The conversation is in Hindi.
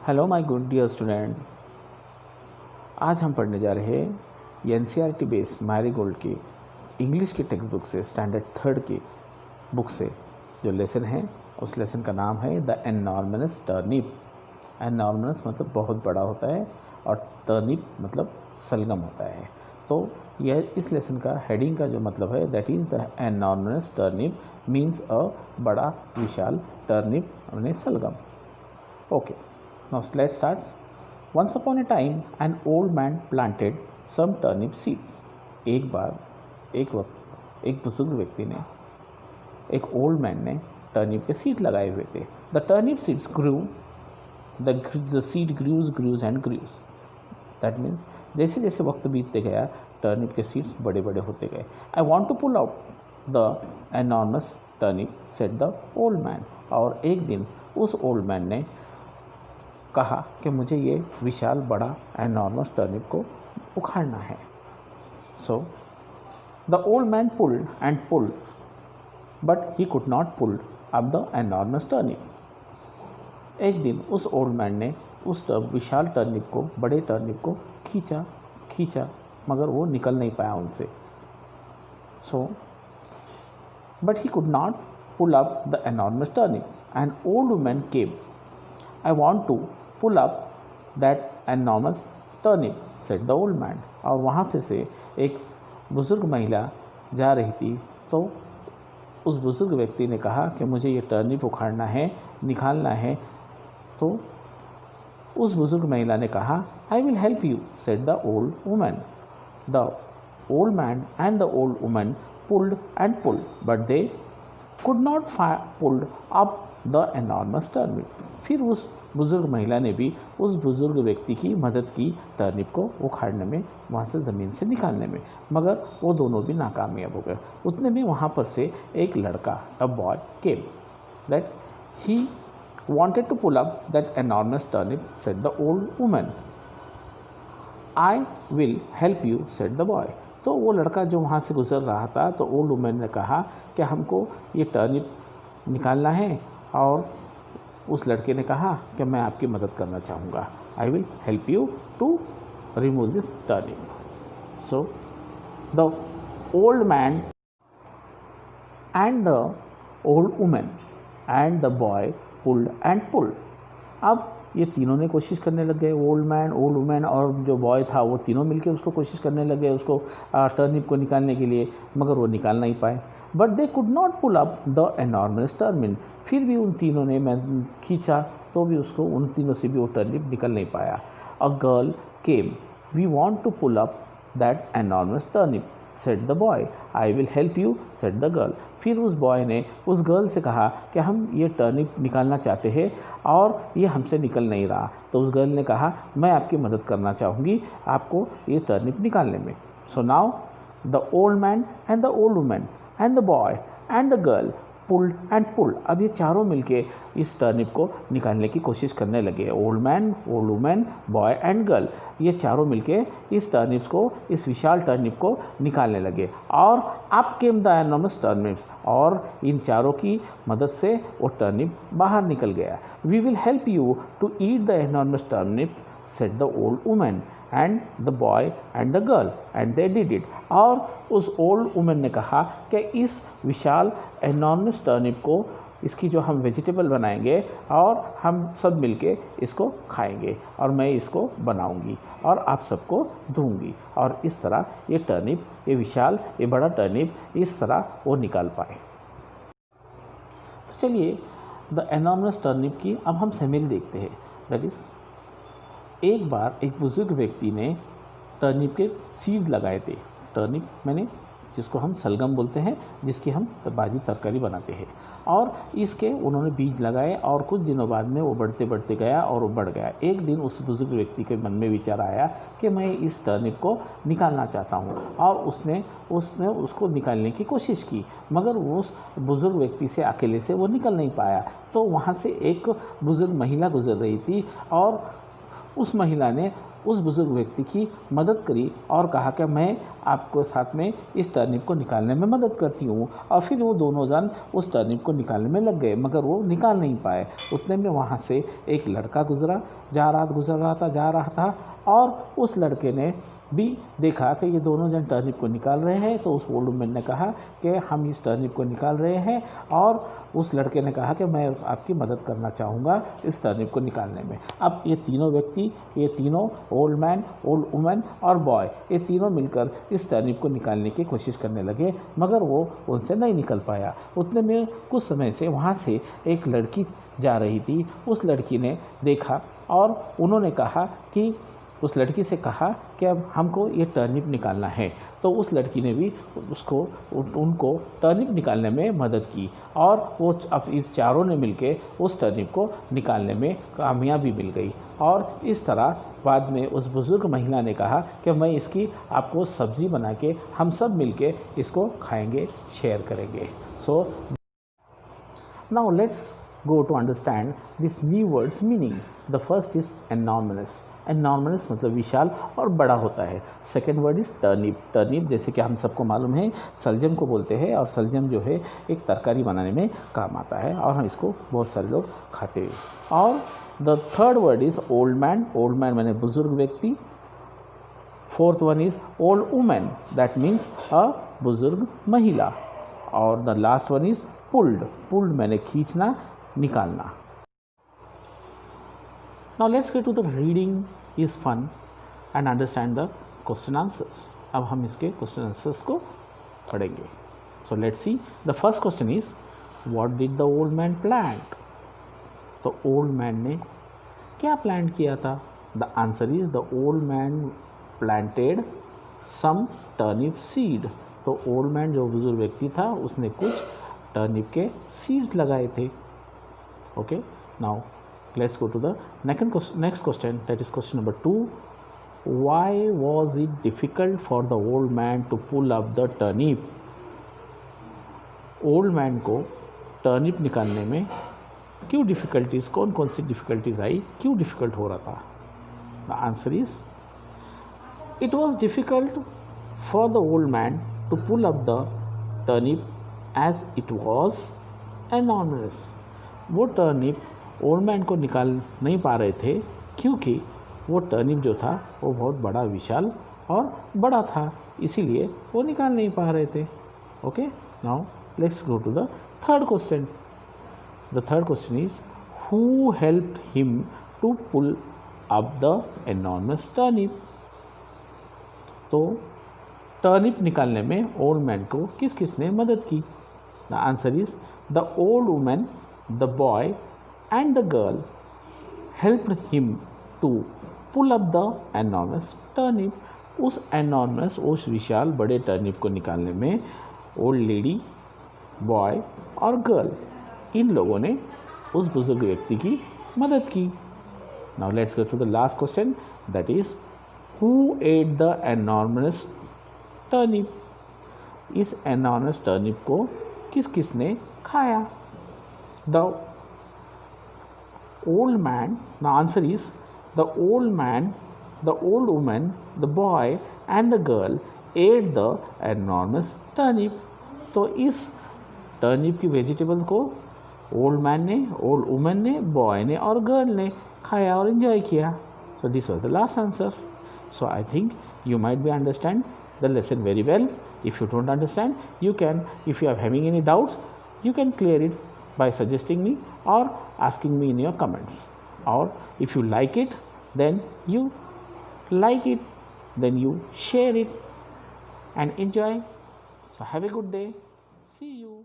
Hello my good dear student. आज हम पढ़ने जा रहे हैं एनसीईआरटी बेस्ड मैरीगोल्ड की इंग्लिश की टेक्स्ट बुक से स्टैंडर्ड थर्ड की बुक से जो लेसन है उस लेसन का नाम है द एनॉर्मस टर्निप। एनॉर्मस मतलब बहुत बड़ा होता है और टर्निप मतलब सलगम होता है। तो यह इस लेसन का हेडिंग का जो मतलब है that is the enormous turnip means अ बड़ा विशाल टर्निप यानी सलगम। Okay, now let's start. Once upon a time, an old man planted some turnip seeds. एक बार एक बुजुर्ग व्यक्ति ने एक ओल्ड मैन ने टर्निप के सीड लगाए हुए थे। The turnip seeds grew the seed grows and grows. That means जैसे जैसे वक्त बीतते गया टर्निप के सीड्स बड़े बड़े होते गए। I want to pull out the enormous turnip said the old man. और एक दिन उस ओल्ड मैन ने कहा कि मुझे ये विशाल बड़ा एनॉर्मस टर्निप को उखाड़ना है। So the old man pulled and pulled but he could not pull up the enormous turnip. एक दिन उस ओल्ड मैन ने उस विशाल टर्निप को बड़े टर्निप को खींचा मगर वो निकल नहीं पाया उनसे। So but he could not pull up the enormous turnip and old woman came. I want to pull up that enormous turnip, said the old man. और वहाँ पे से एक बुज़ुर्ग महिला जा रही थी तो उस बुज़ुर्ग व्यक्ति ने कहा कि मुझे ये टर्निप उखाड़ना है, निकालना है। तो उस बुज़ुर्ग महिला ने कहा I will help you, said the old woman. The old man and the old woman pulled and pulled, but they could not pull up the enormous turnip. फिर उस बुज़ुर्ग महिला ने भी उस बुज़ुर्ग व्यक्ति की मदद की टर्निप को उखाड़ने में, वहाँ से ज़मीन से निकालने में, मगर वो दोनों भी नाकामयाब हो गए। उतने में वहाँ पर से एक लड़का a boy came that he wanted to pull up that enormous turnip said the old woman. I will help you said the boy. तो वो लड़का जो वहाँ से गुजर रहा था तो ओल्ड वुमन ने कहा कि हमको ये टर्निप निकालना है और उस लड़के ने कहा कि मैं आपकी मदद करना चाहूँगा। I will help you to remove this turnip. So the old man and the old woman and the boy pulled and pulled. अब ये तीनों ने कोशिश करने लग गए, ओल्ड मैन, ओल्ड वुमन और जो बॉय था वो तीनों मिलके उसको कोशिश करने लगे उसको टर्निप को निकालने के लिए, मगर वो निकाल नहीं पाए। But they could not pull up the enormous turnip. फिर भी उन तीनों ने मैं खींचा तो भी उसको उन तीनों से भी वो टर्निप निकल नहीं पाया। A girl came, we want to pull up that enormous turnip said the boy. I will help you said the girl. फिर उस बॉय ने उस गर्ल से कहा कि हम ये टर्निप निकालना चाहते हैं और ये हमसे निकल नहीं रहा। तो उस गर्ल ने कहा मैं आपकी मदद करना चाहूँगी आपको ये टर्निप निकालने में। So now the old man and the old woman and the boy and the girl pulled and pulled. अब ये चारों मिलके इस टर्निप को निकालने की कोशिश करने लगे। Old man, old woman, boy and girl, ये चारों मिलके इस टर्निप्स को, इस विशाल टर्निप को निकालने लगे। और up came the enormous turnips, और इन चारों की मदद से वो टर्निप बाहर निकल गया। We will help you to eat the enormous turnip said the old woman and the boy and the girl and they did it. और उस ओल्ड वुमन ने कहा कि इस विशाल एनॉर्मस टर्निप को, इसकी जो हम वेजिटेबल बनाएंगे और हम सब मिलके इसको खाएंगे और मैं इसको बनाऊंगी और आप सबको दूंगी। और इस तरह ये टर्निप, ये विशाल, ये बड़ा टर्निप इस तरह वो निकाल पाए। तो चलिए द एनॉर्मस टर्निप की अब हम समरी देखते हैं। दैट इज़ एक बार एक बुज़ुर्ग व्यक्ति ने टर्निप के सीड लगाए थे। टर्निप मैंने जिसको हम सलगम बोलते हैं, जिसकी हम भाजी तरकारी बनाते हैं, और इसके उन्होंने बीज लगाए और कुछ दिनों बाद में वो बढ़ते बढ़ते गया और वो बढ़ गया। एक दिन उस बुज़ुर्ग व्यक्ति के मन में विचार आया कि मैं इस टर्निप को निकालना चाहता हूँ, और उसने उसको निकालने की कोशिश की, मगर उस बुज़ुर्ग व्यक्ति से अकेले से वो निकल नहीं पाया। तो वहाँ से एक बुज़ुर्ग महिला गुजर रही थी और उस महिला ने उस बुज़ुर्ग व्यक्ति की मदद करी और कहा कि मैं आपको साथ में इस टर्निप को निकालने में मदद करती हूँ। और फिर वो दोनों जन उस टर्निप को निकालने में लग गए, मगर वो निकाल नहीं पाए। उतने में वहाँ से एक लड़का गुज़र रहा था और उस लड़के ने भी देखा कि ये दोनों जन टर्निप को निकाल रहे हैं। तो उस ओल्ड वुमन ने कहा कि हम इस टर्निप को निकाल रहे हैं, और उस लड़के ने कहा कि मैं आपकी मदद करना चाहूँगा इस टर्निप को निकालने में। अब ये तीनों व्यक्ति, ये तीनों ओल्ड मैन, ओल्ड वुमन और बॉय, ये तीनों मिलकर इस टर्निप को निकालने की कोशिश करने लगे, मगर वो उनसे नहीं निकल पाया। उतने में कुछ समय से वहाँ से एक लड़की जा रही थी। उस लड़की ने देखा और उन्होंने कहा कि उस लड़की से कहा कि अब हमको ये टर्निप निकालना है। तो उस लड़की ने भी उनको टर्निप निकालने में मदद की, और वो अब इस चारों ने मिलके उस टर्निप को निकालने में कामयाबी मिल गई। और इस तरह बाद में उस बुज़ुर्ग महिला ने कहा कि मैं इसकी आपको सब्ज़ी बना के हम सब मिलके इसको खाएंगे, शेयर करेंगे। So now let's go to understand this new words meaning. The first is enormous. Enormous मतलब विशाल और बड़ा होता है। Second word is turnip. Turnip जैसे कि हम सबको मालूम है सलजम को बोलते हैं, और सलजम जो है एक तरकारी बनाने में काम आता है, और हम इसको बहुत सारे लोग खाते हैं। और the third word is old man. Old man माने बुज़ुर्ग व्यक्ति। Fourth one is old women, that means अ बुज़ुर्ग महिला। और the last one is pulled. Pulled मैंने खींचना, निकालना। Now let's get to the reading is fun and understand the question answers. अब हम इसके question answers को पढ़ेंगे। So let's see. The first question is, what did the old man plant? तो old man ने क्या plant किया था? The answer is the old man planted some turnip seed. तो old man जो बुजुर्ग व्यक्ति था उसने कुछ turnip के seeds लगाए थे। Okay, now let's go to the next question, that is question number 2. Why was it difficult for the old man to pull up the turnip? Old man को टर्निप निकालने में क्यों डिफ़िकल्टीज़, कौन कौन सी डिफ़िकल्टीज़ आई, क्यों डिफ़िकल्ट हो रहा था? The answer is it was difficult for the old man to pull up the turnip as it was enormous. वो टर्निप ओल्ड मैन को निकाल नहीं पा रहे थे क्योंकि वो टर्निप जो था वो बहुत बड़ा, विशाल और बड़ा था, इसीलिए वो निकाल नहीं पा रहे थे। Okay, now let's go to the third question. The third question is who helped him to pull up the enormous turnip. तो टर्निप निकालने में ओल्ड मैन को किस किस ने मदद की? The answer is the old woman, the boy and the girl helped him to pull up the enormous turnip. उस enormous, उस विशाल बड़े टर्निप को निकालने में ओल्ड लेडी, बॉय और गर्ल, इन लोगों ने उस बुजुर्ग व्यक्ति की मदद की। Now let's go to the last question, that is who ate the enormous turnip। इस enormous turnip को किस किस ने खाया? The old man, the answer is the old man, the old woman, the boy and the girl ate the enormous turnip. तो इस टर्निप की वेजिटेबल को ओल्ड मैन ने, ओल्ड वुमन ने, बॉय ने और गर्ल ने खाया और इन्जॉय किया। So this was the last answer. So I think you might be understand the lesson very well. If you don't understand, you can, if you are having any doubts, you can clear it by suggesting me or asking me in your comments. Or if you like it, then you like it, then you share it and enjoy. So have a good day. See you.